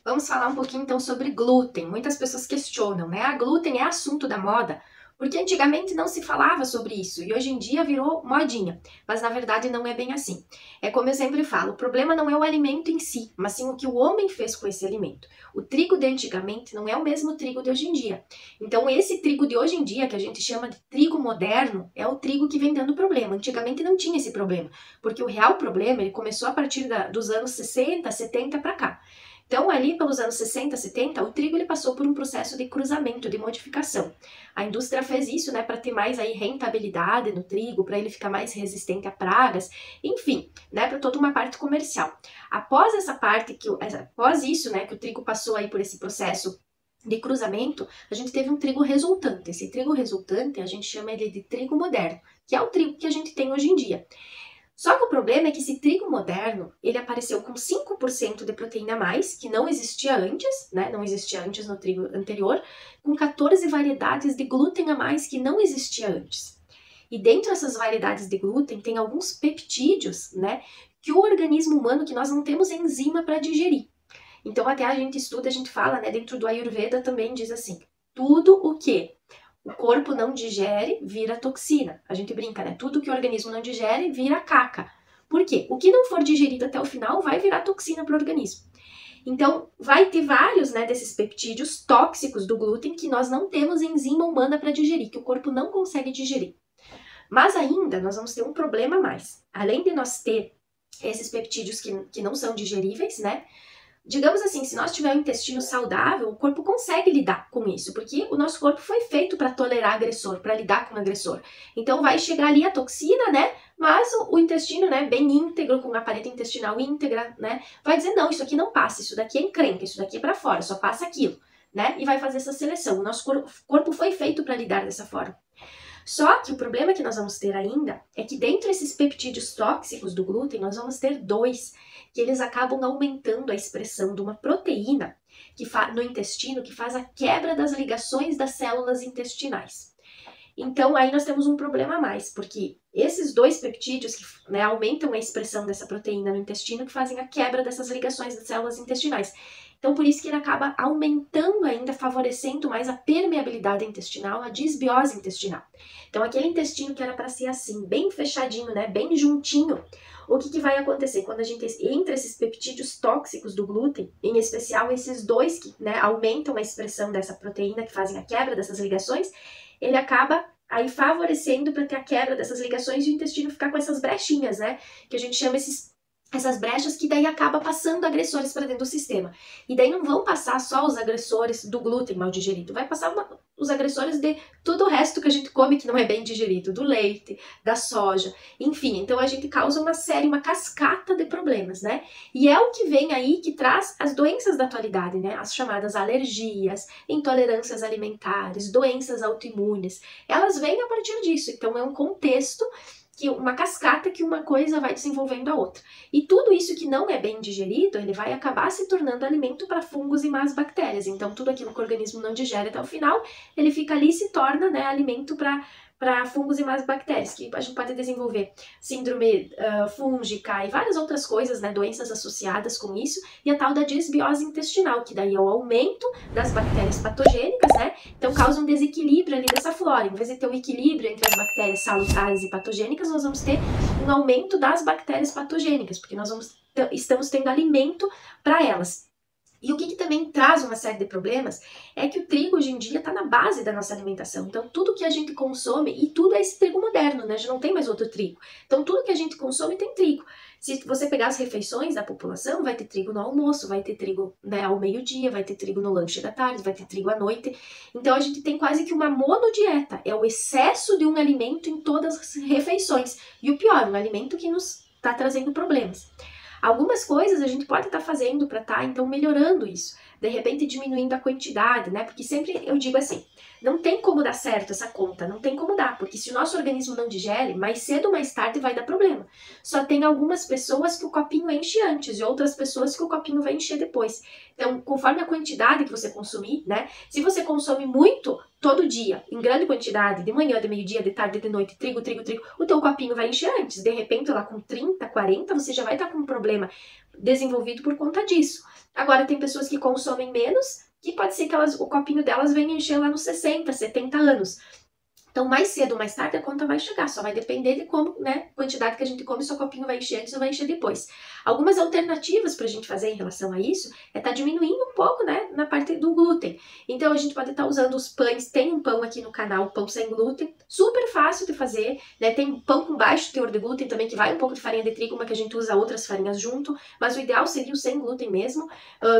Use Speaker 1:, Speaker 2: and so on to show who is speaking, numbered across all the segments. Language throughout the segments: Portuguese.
Speaker 1: Vamos falar um pouquinho então sobre glúten. Muitas pessoas questionam, né? A glúten é assunto da moda, porque antigamente não se falava sobre isso e hoje em dia virou modinha. Mas na verdade não é bem assim. É como eu sempre falo, o problema não é o alimento em si, mas sim o que o homem fez com esse alimento. O trigo de antigamente não é o mesmo trigo de hoje em dia. Então esse trigo de hoje em dia, que a gente chama de trigo moderno, é o trigo que vem dando problema. Antigamente não tinha esse problema, porque o real problema ele começou a partir dos anos 60, 70 para cá. Então, ali pelos anos 60, 70, o trigo ele passou por um processo de cruzamento, de modificação. A indústria fez isso, né, para ter mais aí rentabilidade no trigo, para ele ficar mais resistente a pragas, enfim, né, para toda uma parte comercial. Após essa parte após isso, né, que o trigo passou aí por esse processo de cruzamento, a gente teve um trigo resultante. Esse trigo resultante, a gente chama ele de trigo moderno, que é o trigo que a gente tem hoje em dia. Só que o problema é que esse trigo moderno, ele apareceu com 5% de proteína a mais, que não existia antes, né? Não existia antes no trigo anterior, com 14 variedades de glúten a mais que não existia antes. E dentro dessas variedades de glúten tem alguns peptídeos, né? Que o organismo humano, que nós não temos enzima para digerir. Então até a gente estuda, a gente fala, né? Dentro do Ayurveda também diz assim, tudo o que o corpo não digere, vira toxina. A gente brinca, né? Tudo que o organismo não digere, vira caca. Por quê? O que não for digerido até o final vai virar toxina para o organismo. Então, vai ter vários, né, desses peptídeos tóxicos do glúten que nós não temos enzima humana para digerir, que o corpo não consegue digerir. Mas ainda nós vamos ter um problema a mais. Além de nós ter esses peptídeos que não são digeríveis, né? Digamos assim, se nós tivermos um intestino saudável, o corpo consegue lidar com isso, porque o nosso corpo foi feito para tolerar agressor, para lidar com o agressor. Então vai chegar ali a toxina, né? Mas o intestino, né, bem íntegro, com a parede intestinal íntegra, né, vai dizer não, isso aqui não passa, isso daqui é encrenca, isso daqui é para fora, só passa aquilo, né? E vai fazer essa seleção. O nosso corpo foi feito para lidar dessa forma. Só que o problema que nós vamos ter ainda é que dentro desses peptídeos tóxicos do glúten, nós vamos ter dois, que eles acabam aumentando a expressão de uma proteína no intestino que faz a quebra das ligações das células intestinais. Então, aí nós temos um problema a mais, porque esses dois peptídeos que, né, aumentam a expressão dessa proteína no intestino que fazem a quebra dessas ligações das células intestinais. Então, por isso que ele acaba aumentando ainda, favorecendo mais a permeabilidade intestinal, a disbiose intestinal. Então, aquele intestino que era para ser assim, bem fechadinho, né, bem juntinho, o que vai acontecer quando a gente entra esses peptídeos tóxicos do glúten, em especial esses dois que, né, aumentam a expressão dessa proteína, que fazem a quebra dessas ligações, ele acaba aí favorecendo para ter a quebra dessas ligações e o intestino ficar com essas brechinhas, né? Que a gente chama essas brechas que daí acaba passando agressores para dentro do sistema. E daí não vão passar só os agressores do glúten mal digerido, vai passar os agressores de todo o resto que a gente come que não é bem digerido, do leite, da soja, enfim. Então a gente causa uma série, uma cascata de problemas, né? E é o que vem aí que traz as doenças da atualidade, né? As chamadas alergias, intolerâncias alimentares, doenças autoimunes. Elas vêm a partir disso. Então é um contexto uma cascata que uma coisa vai desenvolvendo a outra. E tudo isso que não é bem digerido, ele vai acabar se tornando alimento para fungos e más bactérias. Então, tudo aquilo que o organismo não digere até o final, ele fica ali e se torna, né, alimento para fungos e más bactérias, que a gente pode desenvolver síndrome fúngica e várias outras coisas, né, doenças associadas com isso, e a tal da disbiose intestinal, que daí é o aumento das bactérias patogênicas, né, então causa um desequilíbrio ali dessa flora. Em vez de ter um equilíbrio entre as bactérias salutares e patogênicas, nós vamos ter um aumento das bactérias patogênicas, porque estamos tendo alimento para elas. E o que também traz uma série de problemas é que o trigo hoje em dia está na base da nossa alimentação. Então, tudo que a gente consome, e tudo é esse trigo moderno, né? Já não tem mais outro trigo. Então, tudo que a gente consome tem trigo. Se você pegar as refeições da população, vai ter trigo no almoço, vai ter trigo, né, ao meio-dia, vai ter trigo no lanche da tarde, vai ter trigo à noite. Então, a gente tem quase que uma monodieta. É o excesso de um alimento em todas as refeições. E o pior, um alimento que nos está trazendo problemas. Algumas coisas a gente pode estar fazendo para estar, então, melhorando isso. De repente, diminuindo a quantidade, né? Porque sempre eu digo assim, não tem como dar certo essa conta, não tem como dar. Porque se o nosso organismo não digere, mais cedo ou mais tarde vai dar problema. Só tem algumas pessoas que o copinho enche antes e outras pessoas que o copinho vai encher depois. Então, conforme a quantidade que você consumir, né? Se você consome muito, todo dia, em grande quantidade, de manhã, de meio-dia, de tarde, de noite, trigo, o teu copinho vai encher antes. De repente, lá com 30, 40, você já vai estar com um problema desenvolvido por conta disso. Agora tem pessoas que consomem menos, que pode ser que o copinho delas venha encher lá nos 60, 70 anos. Então, mais cedo ou mais tarde, a conta vai chegar. Só vai depender de como, né, quantidade que a gente come, se o copinho vai encher antes ou vai encher depois. Algumas alternativas para a gente fazer em relação a isso é estar diminuindo um pouco, né, na parte do glúten. Então, a gente pode estar usando os pães. Tem um pão aqui no canal, pão sem glúten, super fácil de fazer, né? Tem pão com baixo teor de glúten também, que vai um pouco de farinha de trigo, mas que a gente usa outras farinhas junto. Mas o ideal seria o sem glúten mesmo.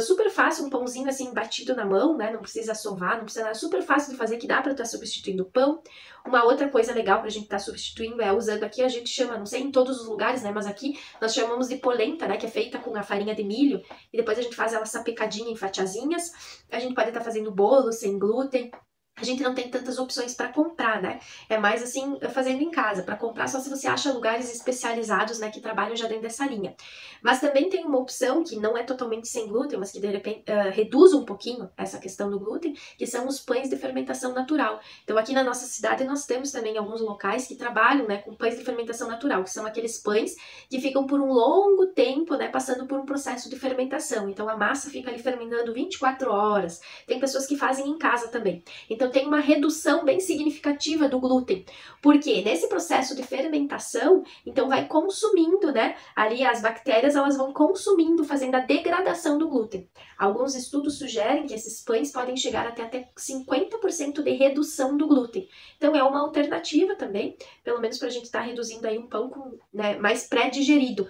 Speaker 1: Super fácil, um pãozinho assim batido na mão, né? Não precisa sovar, não precisa nada. Super fácil de fazer, que dá para estar substituindo o pão. Uma outra coisa legal pra gente estar substituindo é usando aqui, a gente chama, não sei em todos os lugares, né, mas aqui nós chamamos de polenta, né, que é feita com a farinha de milho, e depois a gente faz ela sapecadinha em fatiazinhas. A gente pode estar fazendo bolo sem glúten. A gente não tem tantas opções para comprar, né? É mais assim, fazendo em casa. Para comprar só se você acha lugares especializados, né, que trabalham já dentro dessa linha. Mas também tem uma opção que não é totalmente sem glúten, mas que de repente reduz um pouquinho essa questão do glúten, que são os pães de fermentação natural. Então aqui na nossa cidade nós temos também alguns locais que trabalham, né, com pães de fermentação natural, que são aqueles pães que ficam por um longo tempo, né, passando por um processo de fermentação. Então a massa fica ali fermentando 24 horas. Tem pessoas que fazem em casa também. Então tem uma redução bem significativa do glúten, porque nesse processo de fermentação, então vai consumindo, né, ali as bactérias, elas vão consumindo, fazendo a degradação do glúten. Alguns estudos sugerem que esses pães podem chegar até 50% de redução do glúten. Então é uma alternativa também, pelo menos para a gente estar reduzindo aí um pão com, né, mais pré-digerido,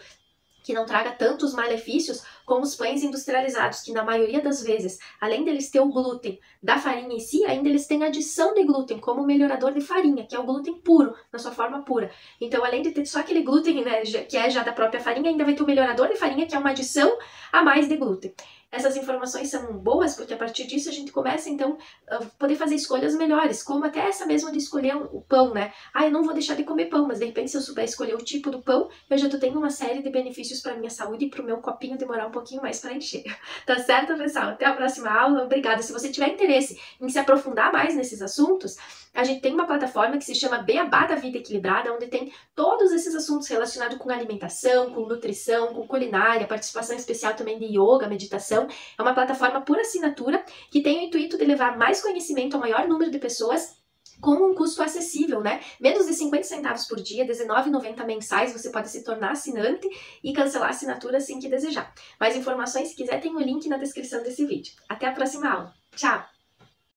Speaker 1: que não traga tantos malefícios como os pães industrializados, que na maioria das vezes, além deles ter o glúten da farinha em si, ainda eles têm adição de glúten como melhorador de farinha, que é o glúten puro, na sua forma pura. Então, além de ter só aquele glúten, né, que é já da própria farinha, ainda vai ter o melhorador de farinha, que é uma adição a mais de glúten. Essas informações são boas, porque a partir disso a gente começa, então, a poder fazer escolhas melhores, como até essa mesma de escolher o pão, né? Ah, eu não vou deixar de comer pão, mas de repente se eu souber escolher o tipo do pão, eu já tô tendo uma série de benefícios para minha saúde e para o meu copinho demorar um pouquinho mais para encher. Tá certo, pessoal? Até a próxima aula. Obrigada. Se você tiver interesse em se aprofundar mais nesses assuntos, a gente tem uma plataforma que se chama Beabá da Vida Equilibrada, onde tem todos esses assuntos relacionados com alimentação, com nutrição, com culinária, participação especial também de yoga, meditação. É uma plataforma por assinatura que tem o intuito de levar mais conhecimento ao maior número de pessoas com um custo acessível, né? Menos de 50 centavos por dia, R$19,90 mensais, você pode se tornar assinante e cancelar a assinatura assim que desejar. Mais informações, se quiser, tem o link na descrição desse vídeo. Até a próxima aula. Tchau!